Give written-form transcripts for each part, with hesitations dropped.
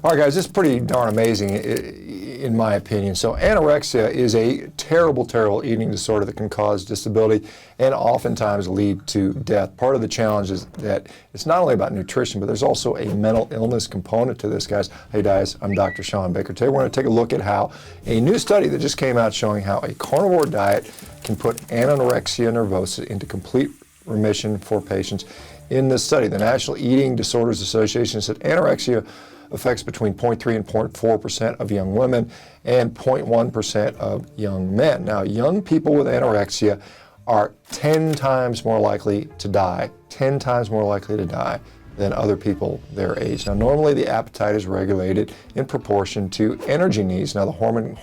All right, guys, this is pretty darn amazing in my opinion. So anorexia is a terrible, terrible eating disorder that can cause disability and oftentimes lead to death. Part of the challenge is that it's not only about nutrition, but there's also a mental illness component to this, guys. Hey, guys, I'm Dr. Shawn Baker. Today we're going to take a look at how a new study that just came out showing how a carnivore diet can put anorexia nervosa into complete remission for patients. In this study, the National Eating Disorders Association said anorexia affects between 0.3 and 0.4% of young women and 0.1% of young men. Now, young people with anorexia are 10 times more likely to die, 10 times more likely to die than other people their age. Now, normally the appetite is regulated in proportion to energy needs. Now, the hormone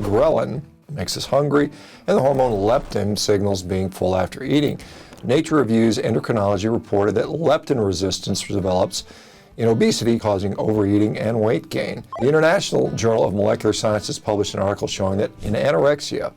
ghrelin makes us hungry, and the hormone leptin signals being full after eating. Nature Review's endocrinology reported that leptin resistance develops in obesity, causing overeating and weight gain. The International Journal of Molecular Sciences published an article showing that in anorexia,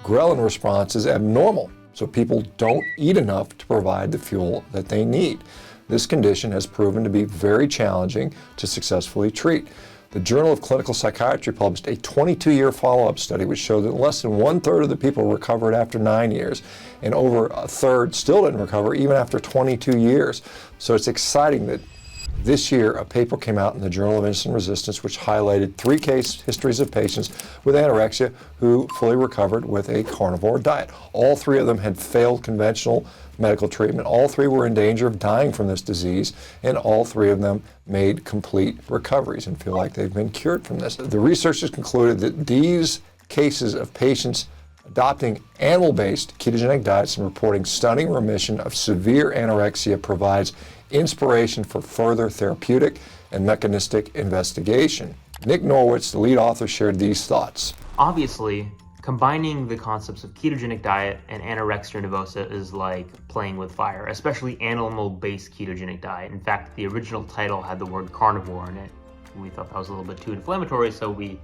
ghrelin response is abnormal, so people don't eat enough to provide the fuel that they need. This condition has proven to be very challenging to successfully treat. The Journal of Clinical Psychiatry published a 22-year follow-up study which showed that less than 1/3 of the people recovered after 9 years, and over 1/3 still didn't recover even after 22 years. So it's exciting that this year, a paper came out in the Journal of Insulin Resistance which highlighted 3 case histories of patients with anorexia who fully recovered with a carnivore diet. All 3 of them had failed conventional medical treatment. All 3 were in danger of dying from this disease, and all 3 of them made complete recoveries and feel like they've been cured from this. The researchers concluded that these cases of patients adopting animal-based ketogenic diets and reporting stunning remission of severe anorexia provides inspiration for further therapeutic and mechanistic investigation. Nick Norwitz, the lead author, shared these thoughts. Obviously, combining the concepts of ketogenic diet and anorexia nervosa is like playing with fire, especially animal-based ketogenic diet. In fact, the original title had the word carnivore in it. We thought that was a little bit too inflammatory, so we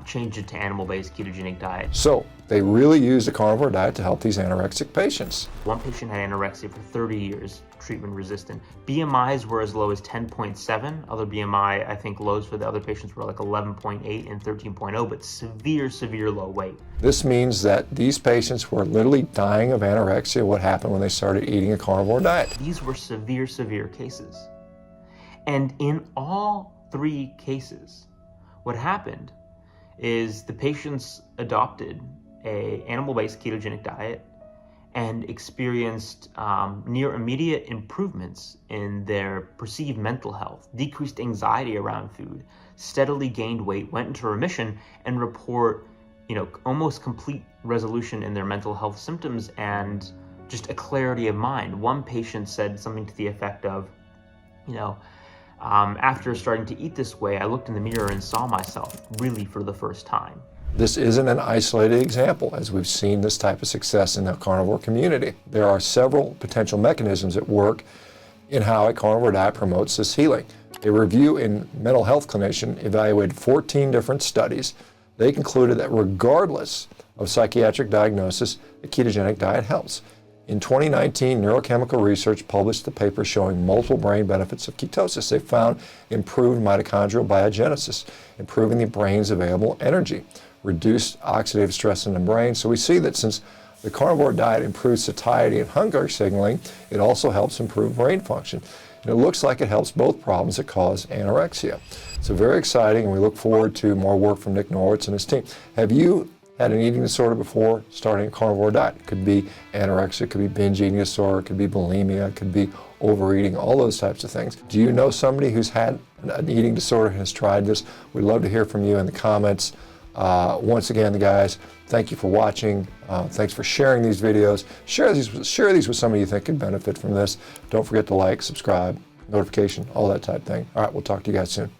changed it to animal-based ketogenic diet. So they really used the carnivore diet to help these anorexic patients. One patient had anorexia for 30 years, treatment resistant. BMIs were as low as 10.7. Other BMI, I think lows for the other patients were like 11.8 and 13.0, but severe, severe low weight. This means that these patients were literally dying of anorexia. What happened when they started eating a carnivore diet? These were severe, severe cases. And in all 3 cases, what happened is the patients adopted an animal-based ketogenic diet and experienced near immediate improvements in their perceived mental health, decreased anxiety around food, steadily gained weight, went into remission, and report, almost complete resolution in their mental health symptoms and just a clarity of mind. One patient said something to the effect of, after starting to eat this way, I looked in the mirror and saw myself really for the first time. This isn't an isolated example, as we've seen this type of success in the carnivore community. There are several potential mechanisms at work in how a carnivore diet promotes this healing. A review in Mental Health Clinician evaluated 14 different studies. They concluded that regardless of psychiatric diagnosis, a ketogenic diet helps. In 2019, Neurochemical Research published the paper showing multiple brain benefits of ketosis. They found improved mitochondrial biogenesis, improving the brain's available energy, reduced oxidative stress in the brain. So we see that since the carnivore diet improves satiety and hunger signaling, it also helps improve brain function. And it looks like it helps both problems that cause anorexia. So very exciting, and we look forward to more work from Nick Norwitz and his team. Have you had an eating disorder before starting a carnivore diet? It could be anorexia, it could be binge eating disorder, it could be bulimia, it could be overeating, all those types of things. Do you know somebody who's had an eating disorder and has tried this? We'd love to hear from you in the comments. Once again, guys, thank you for watching. Thanks for sharing these videos. Share these with somebody you think could benefit from this. Don't forget to like, subscribe, notification, all that type of thing. All right, we'll talk to you guys soon.